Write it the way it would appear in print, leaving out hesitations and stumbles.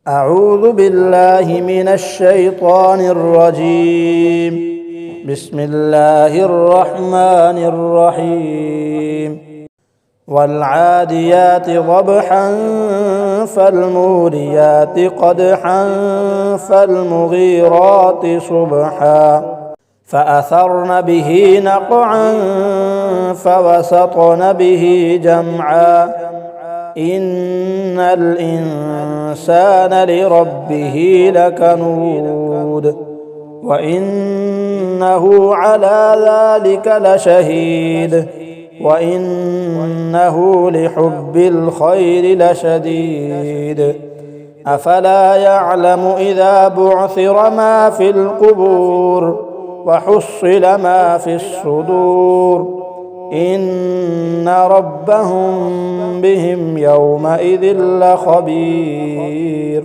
أعوذ بالله من الشيطان الرجيم. بسم الله الرحمن الرحيم. والعاديات ضبحا فالموريات قدحا فالمغيرات صبحا فأثرن به نقعا فوسطن به جمعا إن الإنسان لربه لكنود وإنه على ذلك لشهيد وإنه لحب الخير لشديد أفلا يعلم إذا بعثر ما في القبور وحصل ما في الصدور إن ربهم بهم يومئذ لخبير.